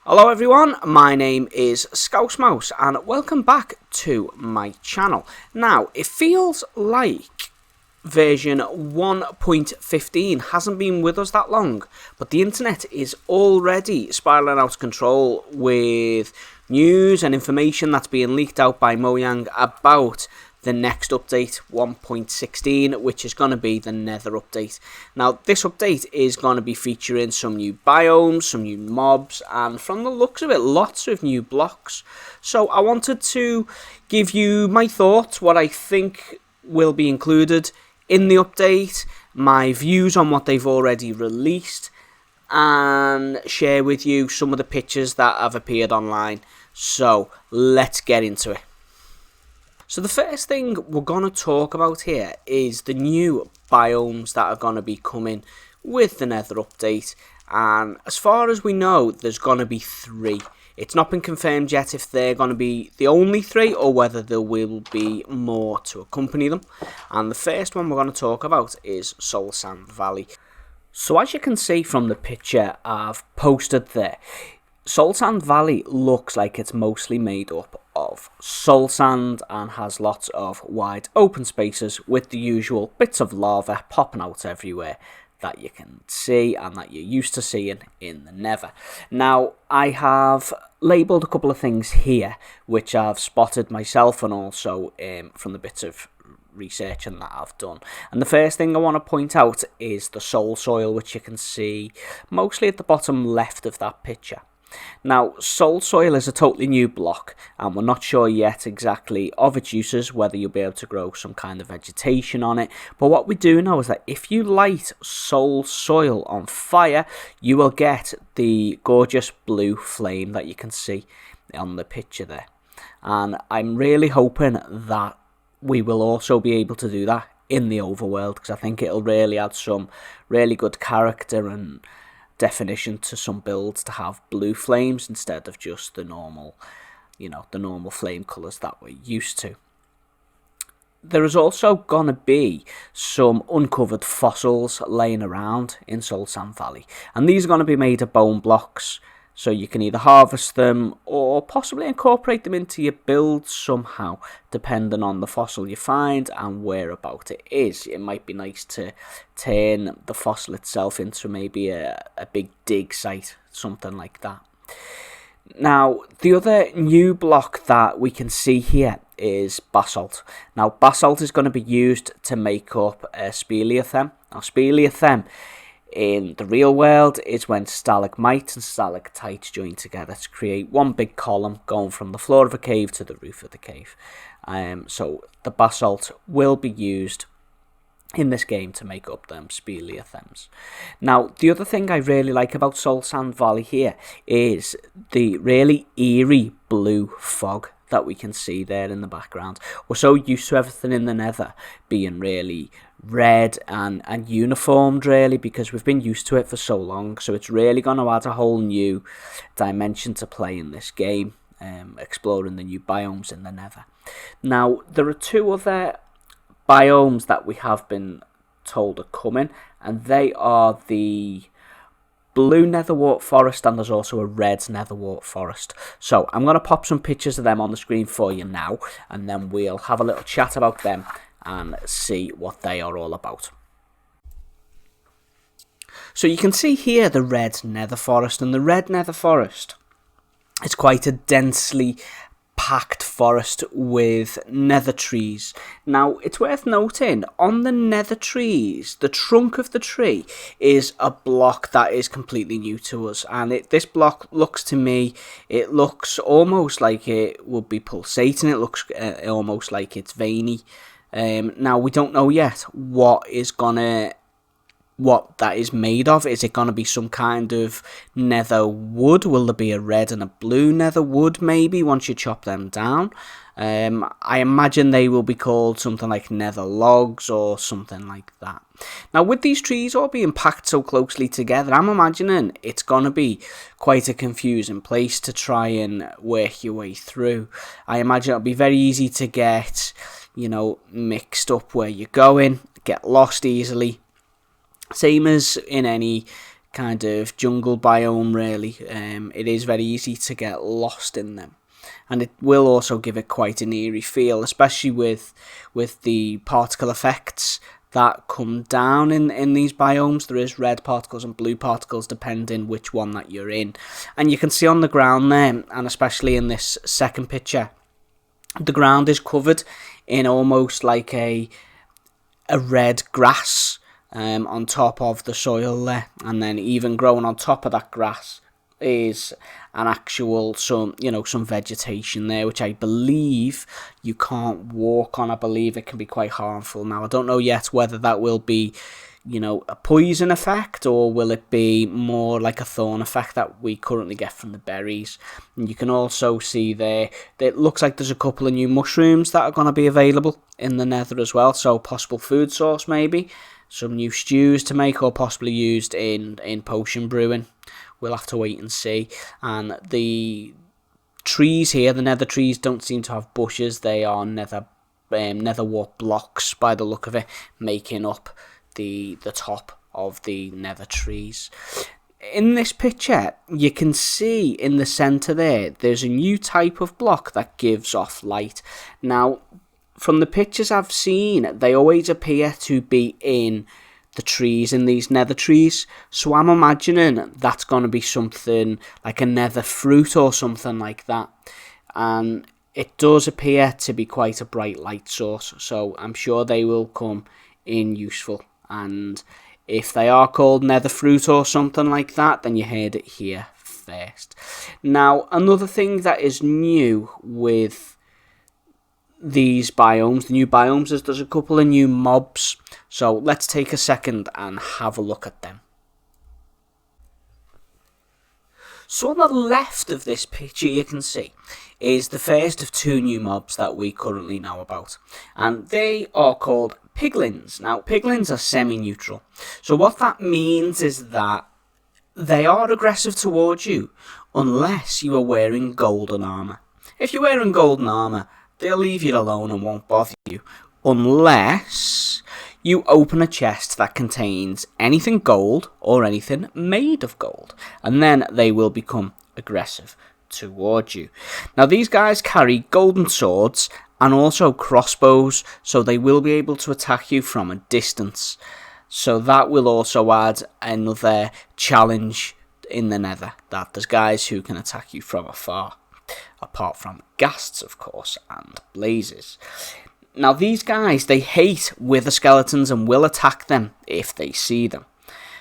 Hello everyone, my name is Scouse and welcome back to my channel. Now, it feels like version 1.15 hasn't been with us that long, but the internet is already spiraling out of control with news and information that's being leaked out by Mojang about the next update, 1.16, which is going to be the Nether update. Now, this update is going to be featuring some new biomes, some new mobs, and from the looks of it, lots of new blocks. So I wanted to give you my thoughts, what I think will be included in the update, my views on what they've already released, and share with you some of the pictures that have appeared online. So let's get into it. So the first thing we're going to talk about here is the new biomes that are going to be coming with the Nether update, and as far as we know, there's going to be 3. It's not been confirmed yet if they're going to be the only 3 or whether there will be more to accompany them. And the first one we're going to talk about is Soul Sand Valley. So as you can see from the picture I've posted there, Soul Sand Valley looks like it's mostly made up of soul sand and has lots of wide open spaces with the usual bits of lava popping out everywhere that you can see and that you're used to seeing in the Nether. Now, I have labelled a couple of things here which I've spotted myself and also from the bits of researching that I've done. And the first thing I want to point out is the soul soil, which you can see mostly at the bottom left of that picture. Now, soul soil is a totally new block, and we're not sure yet exactly of its uses, whether you'll be able to grow some kind of vegetation on it. But what we do know is that if you light soul soil on fire, you will get the gorgeous blue flame that you can see on the picture there. And I'm really hoping that we will also be able to do that in the overworld, because I think it'll really add some really good character and definition to some builds to have blue flames instead of just the normal, the normal flame colours that we're used to. There is also going to be some uncovered fossils laying around in Soul Sand Valley, and these are going to be made of bone blocks, so you can either harvest them or possibly incorporate them into your build somehow, depending on the fossil you find and whereabout it is. It might be nice to turn the fossil itself into maybe a big dig site, something like that. Now, the other new block that we can see here is basalt. Now, basalt is going to be used to make up a speleothem. Now, speleothem in the real world is when stalagmites and stalactites join together to create one big column going from the floor of a cave to the roof of the cave. So the basalt will be used in this game to make up them speleothems. Now, the other thing I really like about Soul Sand Valley here is the really eerie blue fog that we can see there in the background. We're so used to everything in the Nether being really red and uniformed, really, because we've been used to it for so long. So it's really going to add a whole new dimension to play in this game, exploring the new biomes in the Nether. Now, there are 2 other biomes that we have been told are coming, and they are the blue netherwort forest, and there's also a red netherwort forest. So I'm going to pop some pictures of them on the screen for you now, and then we'll have a little chat about them and see what they are all about. So you can see here the red nether forest, and the red nether forest is quite a densely packed forest with nether trees. Now, it's worth noting, on the nether trees, the trunk of the tree is a block that is completely new to us, and this block looks to me, it looks almost like it would be pulsating. It looks almost like it's veiny. Now, we don't know yet what that is made of. Is it going to be some kind of nether wood? Will there be a red and a blue nether wood maybe once you chop them down? I imagine they will be called something like nether logs or something like that. Now, with these trees all being packed so closely together, I'm imagining it's going to be quite a confusing place to try and work your way through. I imagine it'll be very easy to get, mixed up where you're going, get lost easily. Same as in any kind of jungle biome really. It is very easy to get lost in them. And it will also give it quite an eerie feel, especially with the particle effects that come down in these biomes. There is red particles and blue particles depending which one that you're in. And you can see on the ground there, and especially in this second picture, the ground is covered in almost like a red grass on top of the soil there, and then even growing on top of that grass is an actual some vegetation there, which I believe you can't walk on. I believe it can be quite harmful. Now I don't know yet whether that will be a poison effect, or will it be more like a thorn effect that we currently get from the berries. And you can also see there that it looks like there's a couple of new mushrooms that are going to be available in the Nether as well, so possible food source, maybe some new stews to make, or possibly used in potion brewing. We'll have to wait and see. And the trees here, the Nether trees, don't seem to have bushes. They are nether wart blocks by the look of it, making up the top of the Nether trees. In this picture, you can see in the centre there's a new type of block that gives off light. Now, from the pictures I've seen, they always appear to be in the trees, in these Nether trees, so I'm imagining that's going to be something like a Nether fruit or something like that. And it does appear to be quite a bright light source, so I'm sure they will come in useful. And if they are called Nether fruit or something like that, then you heard it here first. Now, another thing that is new with these biomes, the new biomes, is there's a couple of new mobs. So let's take a second and have a look at them. So on the left of this picture you can see is the first of two new mobs that we currently know about. And they are called Pigwings. Now, Pigwings are semi-neutral. So what that means is that they are aggressive towards you unless you are wearing golden armour. If you're wearing golden armour, they'll leave you alone and won't bother you, unless you open a chest that contains anything gold or anything made of gold, and then they will become aggressive towards you. Now, these guys carry golden swords and also crossbows, so they will be able to attack you from a distance. So that will also add another challenge in the Nether, that there's guys who can attack you from afar, apart from ghasts, of course, and blazes. Now, these guys, they hate wither skeletons and will attack them if they see them.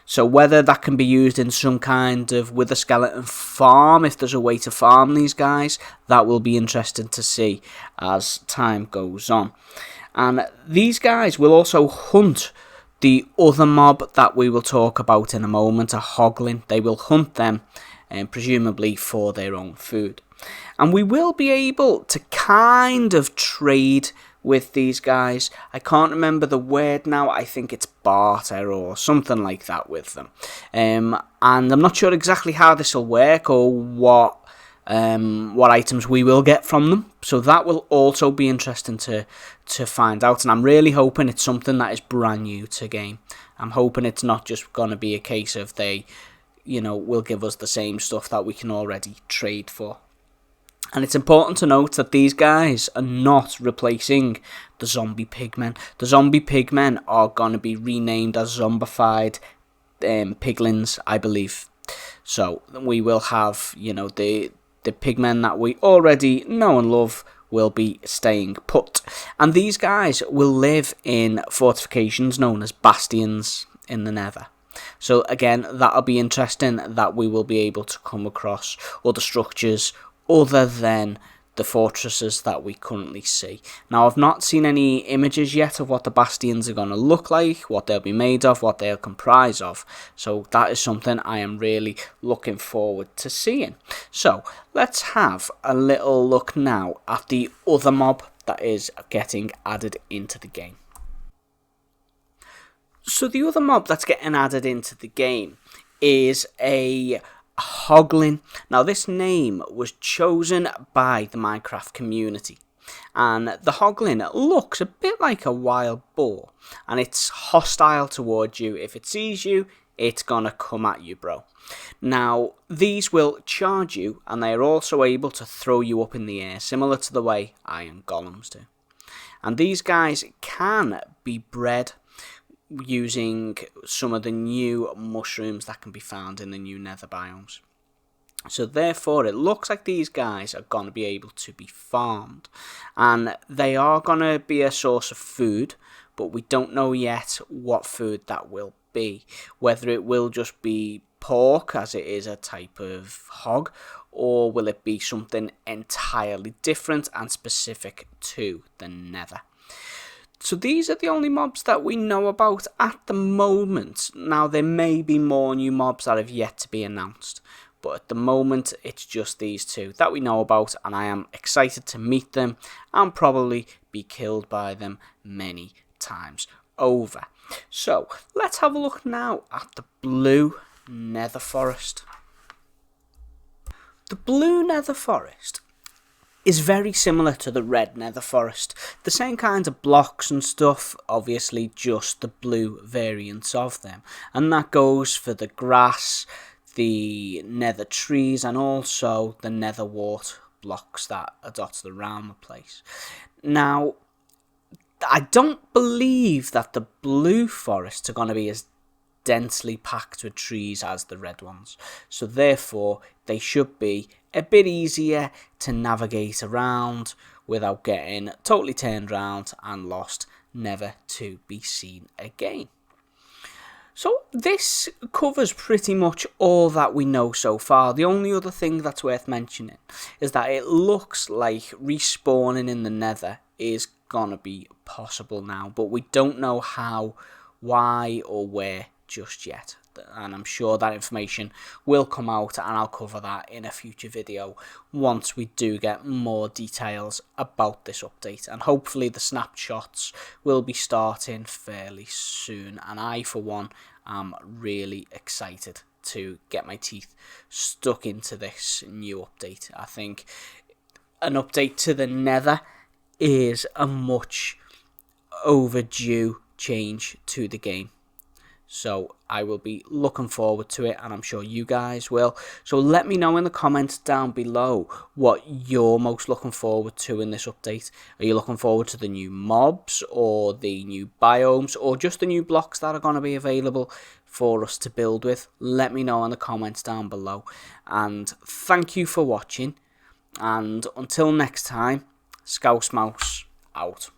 So whether that can be used in some kind of wither skeleton farm, if there's a way to farm these guys, that will be interesting to see as time goes on. And these guys will also hunt the other mob that we will talk about in a moment, a hoglin. They will hunt them, presumably for their own food. And we will be able to kind of trade with these guys. I can't remember the word now. I think it's barter or something like that with them. And I'm not sure exactly how this will work or what items we will get from them. So that will also be interesting to find out. And I'm really hoping it's something that is brand new to game. I'm hoping it's not just going to be a case of they, will give us the same stuff that we can already trade for. And it's important to note that these guys are not replacing the zombie pigmen. The zombie pigmen are going to be renamed as zombified piglins, I believe. So we will have, the pigmen that we already know and love will be staying put. And these guys will live in fortifications known as bastions in the Nether. So again, that'll be interesting that we will be able to come across other structures other than the fortresses that we currently see. Now, I've not seen any images yet of what the bastions are going to look like, what they'll be made of, what they'll comprise of. So that is something I am really looking forward to seeing. So let's have a little look now at the other mob that is getting added into the game. So the other mob that's getting added into the game is a hoglin. Now, this name was chosen by the Minecraft community, and the hoglin looks a bit like a wild boar, and it's hostile towards you. If it sees you, it's gonna come at you, bro. Now, these will charge you, and they are also able to throw you up in the air, similar to the way iron golems do. And these guys can be bred using some of the new mushrooms that can be found in the new nether biomes. So therefore, it looks like these guys are going to be able to be farmed, and they are going to be a source of food, but we don't know yet what food that will be. Whether it will just be pork, as it is a type of hog, or will it be something entirely different and specific to the nether. So these are the only mobs that we know about at the moment. Now, there may be more new mobs that have yet to be announced, but at the moment it's just these two that we know about, and I am excited to meet them and probably be killed by them many times over. So let's have a look now at the blue Nether Forest. The blue Nether Forest is very similar to the red Nether Forest. The same kinds of blocks and stuff, obviously just the blue variants of them. And that goes for the grass, the nether trees, and also the nether wart blocks that are dotted around the place. Now, I don't believe that the blue forests are going to be as densely packed with trees as the red ones, so therefore they should be a bit easier to navigate around without getting totally turned around and lost, never to be seen again. So this covers pretty much all that we know so far. The only other thing that's worth mentioning is that it looks like respawning in the nether is gonna be possible now, but we don't know how, why or where just yet, and I'm sure that information will come out, and I'll cover that in a future video once we do get more details about this update. And hopefully the snapshots will be starting fairly soon, and I for one am really excited to get my teeth stuck into this new update. I think an update to the nether is a much overdue change to the game. So I will be looking forward to it, and I'm sure you guys will. So let me know in the comments down below what you're most looking forward to in this update. Are you looking forward to the new mobs, or the new biomes, or just the new blocks that are going to be available for us to build with? Let me know in the comments down below. And thank you for watching. And until next time, Scouse Mouse out.